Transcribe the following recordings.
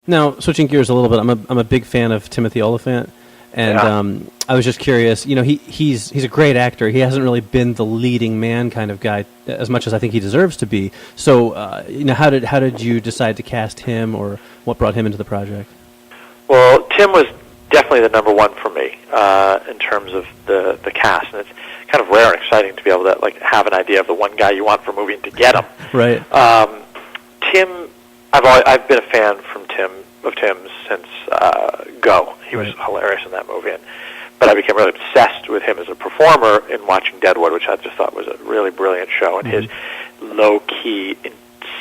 Now, switching gears a little bit, I'm a big fan of Timothy Olyphant, and I was just curious. You know, he's a great actor. He hasn't really been the leading man kind of guy as much as I think he deserves to be. So, you know, how did you decide to cast him, or what brought him into the project? Well, Tim was definitely the number one for me in terms of the cast, and it's kind of rare and exciting to be able to like have an idea of the one guy you want for a movie and to get him. Right. Tim, I've been a fan of Tim's since Go. He was hilarious in that movie, but I became really obsessed with him as a performer in watching Deadwood, which I just thought was a really brilliant show, and his low key,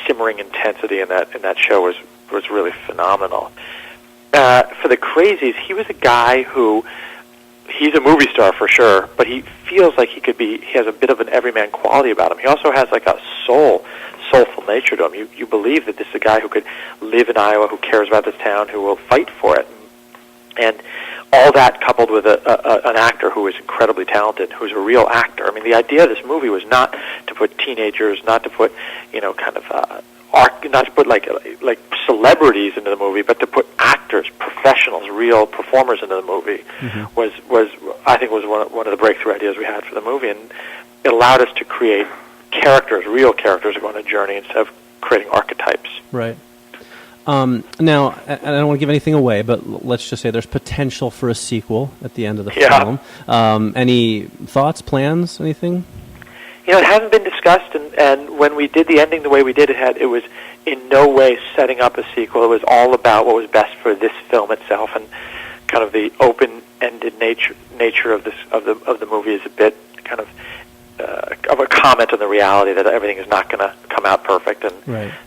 simmering intensity in that show was really phenomenal. For the Crazies, he was a guy who, he's a movie star for sure, but he feels like he has a bit of an everyman quality about him. He also has like a soulful nature to him. You believe that this is a guy who could live in Iowa, who cares about this town, who will fight for it. And all that coupled with an actor who is incredibly talented, who's a real actor. I mean, the idea of this movie was not to put teenagers, not to put, not to put like celebrities into the movie, but to put actors, professionals, real performers into the movie. Was I think was one of the breakthrough ideas we had for the movie, and it allowed us to create characters, real characters, who go on a journey instead of creating archetypes. Right. Now, I don't want to give anything away, but let's just say there's potential for a sequel at the end of the film. Any thoughts, plans, anything? You know, it hasn't been discussed, and when we did the ending the way we did, it was in no way setting up a sequel. It was all about what was best for this film itself, and kind of the open-ended nature of the movie is a bit kind of a comment on the reality that everything is not going to come out perfect, and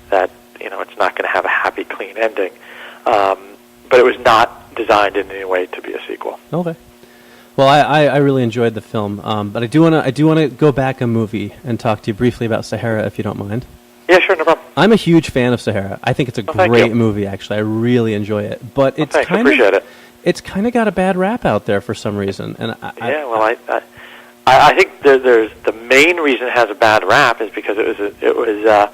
that it's not going to have a happy, clean ending. But it was not designed in any way to be a sequel. Okay. Well, I really enjoyed the film, but I do want to go back a movie and talk to you briefly about Sahara, if you don't mind. Yeah, sure, no problem. I'm a huge fan of Sahara. I think it's a great movie, actually. I really enjoy it, but it's it's kind of got a bad rap out there for some reason. And I think there's the main reason it has a bad rap is because it was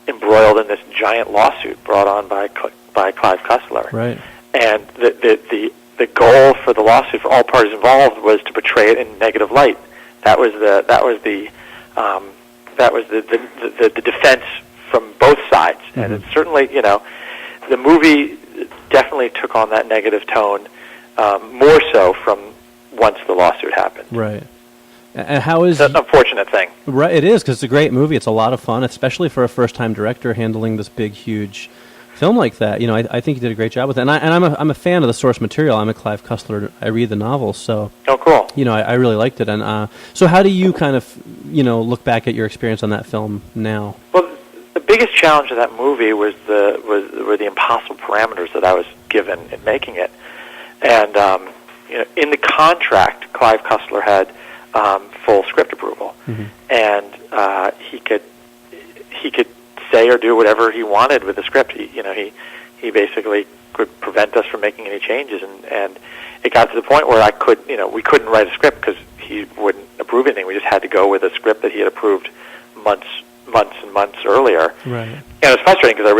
embroiled in this giant lawsuit brought on by Clive Cussler. Right. And the goal for the lawsuit for all parties involved was to portray it in negative light. That was the defense from both sides, and it's certainly the movie definitely took on that negative tone more so from once the lawsuit happened. Right. And how is... It's an unfortunate thing. Right, it is, because it's a great movie. It's a lot of fun, especially for a first-time director handling this big, huge film like that. I think he did a great job with it. And I'm a fan of the source material. I'm a Clive Cussler. I read the novels, so... Oh, cool. I really liked it. And so how do you kind of, look back at your experience on that film now? Well, the biggest challenge of that movie were the impossible parameters that I was given in making it. And, in the contract, Clive Cussler had... full script approval, and he could say or do whatever he wanted with the script. He basically could prevent us from making any changes, and it got to the point where we couldn't write a script because he wouldn't approve anything. We just had to go with a script that he had approved months and months earlier. Right. And it was frustrating because I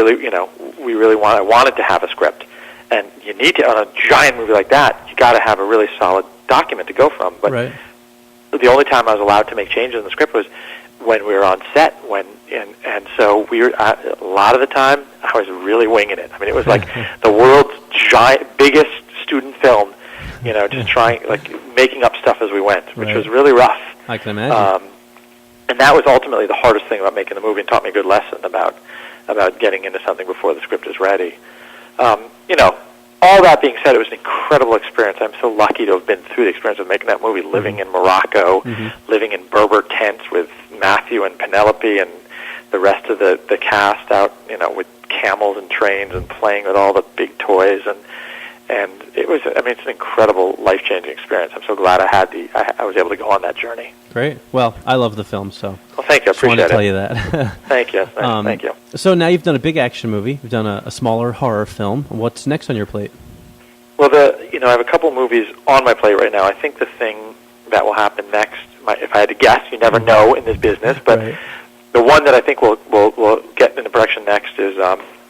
wanted to have a script, and you need to, on a giant movie like that, you got to have a really solid document to go from. But right. The only time I was allowed to make changes in the script was when we were on set. And so a lot of the time I was really winging it. I mean, it was like the world's biggest student film, just trying, making up stuff as we went, which was really rough. I can imagine. And that was ultimately the hardest thing about making the movie, and taught me a good lesson about getting into something before the script is ready. All that being said, it was an incredible experience. I'm so lucky to have been through the experience of making that movie, living in Morocco, living in Berber tents with Matthew and Penelope and the rest of the cast out, with camels and trains and playing with all the big toys. And it was, it's an incredible, life-changing experience. I'm so glad I was able to go on that journey. Great. Well, I love the film, so... Well, thank you. I appreciate it. I wanted to tell you that. Thank you. Thank you. So now you've done a big action movie. You've done a smaller horror film. What's next on your plate? Well, I have a couple movies on my plate right now. I think the thing that will happen next, if I had to guess, you never know in this business, but the one that I think will get into production next is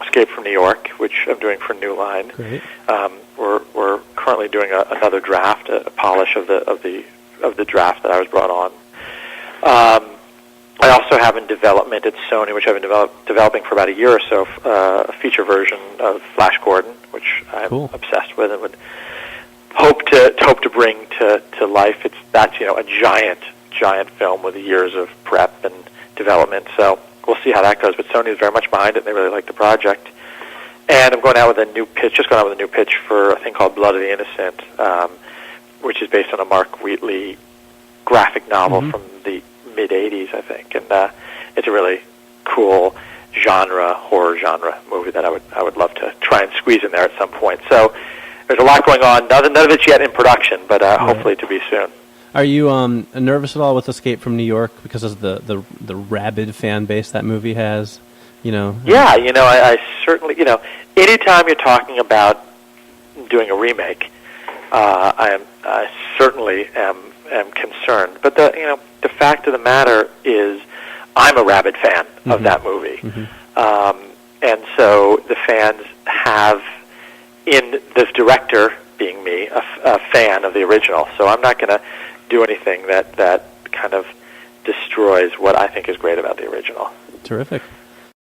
Escape from New York, which I'm doing for New Line. Great. We're currently doing another draft, a polish of the draft that I was brought on. I also have in development at Sony, which I've been developing for about a year or so, a feature version of Flash Gordon, which I'm obsessed with and would hope to bring to life. That's a giant film with years of prep and development. So we'll see how that goes. But Sony is very much behind it, and they really like the project. And I'm going out with a new pitch. Just going out with a new pitch for a thing called Blood of the Innocent, which is based on a Mark Wheatley graphic novel from the mid '80s, I think. And it's a really cool horror genre movie that I would love to try and squeeze in there at some point. So there's a lot going on. None of it's yet in production, but hopefully to be soon. Are you nervous at all with Escape from New York because of the rabid fan base that movie has? Yeah, I certainly, anytime you're talking about doing a remake, I certainly am concerned. But the fact of the matter is, I'm a rabid fan of that movie, and so the fans have, in the director being me, a fan of the original. So I'm not going to do anything that kind of destroys what I think is great about the original. Terrific.